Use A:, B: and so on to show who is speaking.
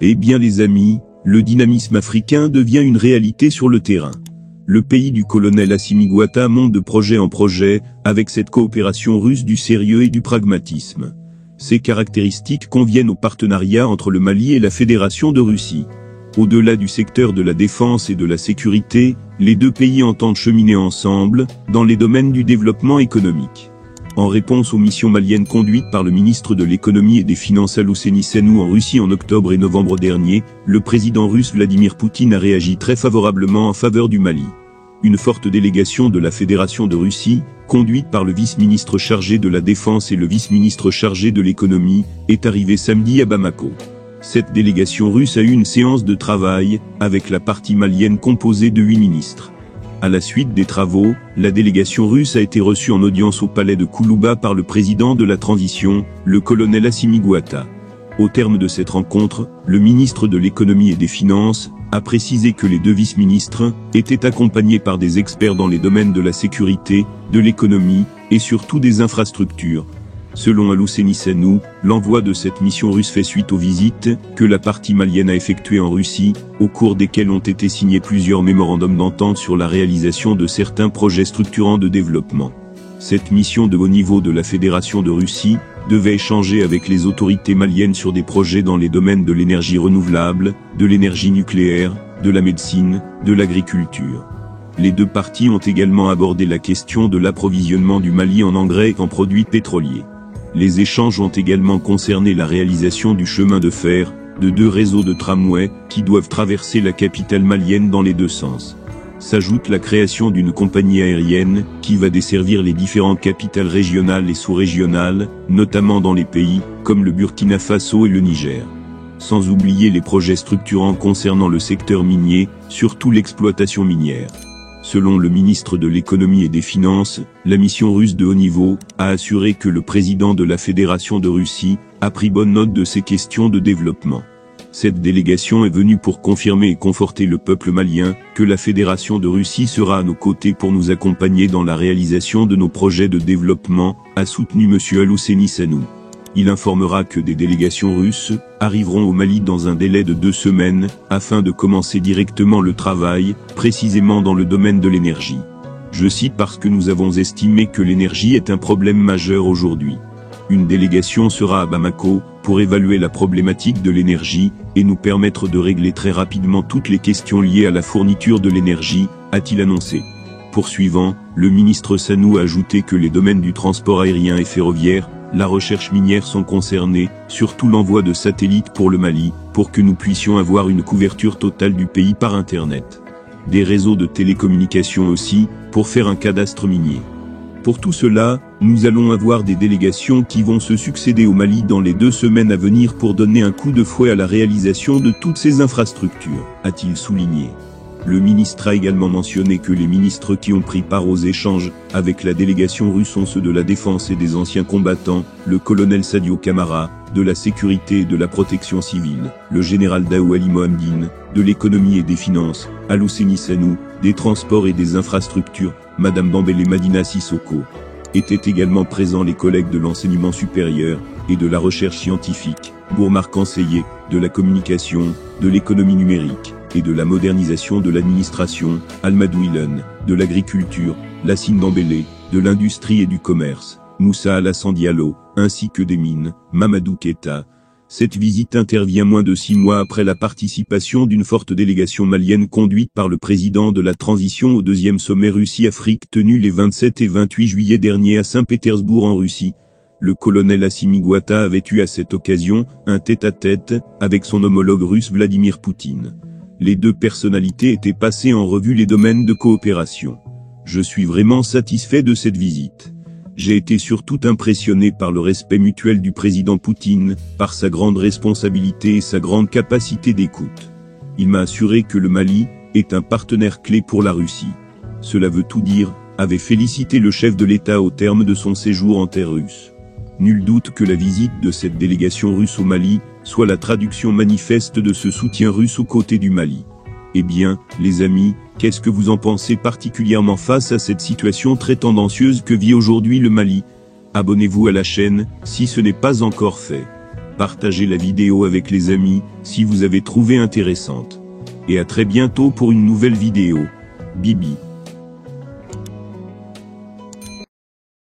A: Eh bien les amis, le dynamisme africain devient une réalité sur le terrain. Le pays du colonel Assimi Goïta monte de projet en projet, avec cette coopération russe du sérieux et du pragmatisme. Ces caractéristiques conviennent au partenariat entre le Mali et la Fédération de Russie. Au-delà du secteur de la défense et de la sécurité, les deux pays entendent cheminer ensemble, dans les domaines du développement économique. En réponse aux missions maliennes conduites par le ministre de l'économie et des finances Alousseni Senou en Russie en octobre et novembre dernier, le président russe Vladimir Poutine a réagi très favorablement en faveur du Mali. Une forte délégation de la Fédération de Russie, conduite par le vice-ministre chargé de la Défense et le vice-ministre chargé de l'économie, est arrivée samedi à Bamako. Cette délégation russe a eu une séance de travail, avec la partie malienne composée de 8 ministres. À la suite des travaux, la délégation russe a été reçue en audience au palais de Koulouba par le président de la transition, le colonel Assimi Goïta. Au terme de cette rencontre, le ministre de l'économie et des finances a précisé que les deux vice-ministres étaient accompagnés par des experts dans les domaines de la sécurité, de l'économie et surtout des infrastructures. Selon Alousseni Senou, l'envoi de cette mission russe fait suite aux visites que la partie malienne a effectuées en Russie, au cours desquelles ont été signés plusieurs mémorandums d'entente sur la réalisation de certains projets structurants de développement. Cette mission de haut niveau de la Fédération de Russie devait échanger avec les autorités maliennes sur des projets dans les domaines de l'énergie renouvelable, de l'énergie nucléaire, de la médecine, de l'agriculture. Les deux parties ont également abordé la question de l'approvisionnement du Mali en engrais et en produits pétroliers. Les échanges ont également concerné la réalisation du chemin de fer, de 2 réseaux de tramways, qui doivent traverser la capitale malienne dans les 2 sens. S'ajoute la création d'une compagnie aérienne, qui va desservir les différentes capitales régionales et sous-régionales, notamment dans les pays, comme le Burkina Faso et le Niger. Sans oublier les projets structurants concernant le secteur minier, surtout l'exploitation minière. Selon le ministre de l'économie et des finances, la mission russe de haut niveau a assuré que le président de la Fédération de Russie a pris bonne note de ces questions de développement. Cette délégation est venue pour confirmer et conforter le peuple malien que la Fédération de Russie sera à nos côtés pour nous accompagner dans la réalisation de nos projets de développement, a soutenu M. Alousseni Senou. Il informera que des délégations russes arriveront au Mali dans un délai de 2 semaines, afin de commencer directement le travail, précisément dans le domaine de l'énergie. Je cite parce que nous avons estimé que l'énergie est un problème majeur aujourd'hui. Une délégation sera à Bamako, pour évaluer la problématique de l'énergie, et nous permettre de régler très rapidement toutes les questions liées à la fourniture de l'énergie, a-t-il annoncé. Poursuivant, le ministre Senou a ajouté que les domaines du transport aérien et ferroviaire, la recherche minière sont concernés, surtout l'envoi de satellites pour le Mali, pour que nous puissions avoir une couverture totale du pays par Internet. Des réseaux de télécommunications aussi, pour faire un cadastre minier. Pour tout cela, nous allons avoir des délégations qui vont se succéder au Mali dans les 2 semaines à venir pour donner un coup de fouet à la réalisation de toutes ces infrastructures, a-t-il souligné. Le ministre a également mentionné que les ministres qui ont pris part aux échanges avec la délégation russe sont ceux de la défense et des anciens combattants, le colonel Sadio Kamara, de la sécurité et de la protection civile, le général Daou Ali Mohamdine, de l'économie et des finances, Alousseni Senou, des transports et des infrastructures, Madame Dambélé Madina Sissoko. Étaient également présents les collègues de l'enseignement supérieur et de la recherche scientifique, Bourmar Conseiller, de la communication, de l'économie numérique et de la modernisation de l'administration, Almadou Ilen, de l'agriculture, Lassine Dambélé, de l'industrie et du commerce, Moussa Alassane Diallo, ainsi que des mines, Mamadou Keita. Cette visite intervient moins de 6 mois après la participation d'une forte délégation malienne conduite par le président de la transition au 2e sommet Russie-Afrique tenu les 27 et 28 juillet dernier à Saint-Pétersbourg en Russie. Le colonel Assimi Goïta avait eu à cette occasion un tête-à-tête avec son homologue russe Vladimir Poutine. Les deux personnalités étaient passées en revue les domaines de coopération. Je suis vraiment satisfait de cette visite. J'ai été surtout impressionné par le respect mutuel du président Poutine, par sa grande responsabilité et sa grande capacité d'écoute. Il m'a assuré que le Mali est un partenaire clé pour la Russie. Cela veut tout dire, avait félicité le chef de l'État au terme de son séjour en terre russe. Nul doute que la visite de cette délégation russe au Mali soit la traduction manifeste de ce soutien russe aux côtés du Mali. Eh bien, les amis, qu'est-ce que vous en pensez particulièrement face à cette situation très tendancieuse que vit aujourd'hui le Mali? Abonnez-vous à la chaîne, si ce n'est pas encore fait. Partagez la vidéo avec les amis, si vous avez trouvé intéressante. Et à très bientôt pour une nouvelle vidéo. Bibi.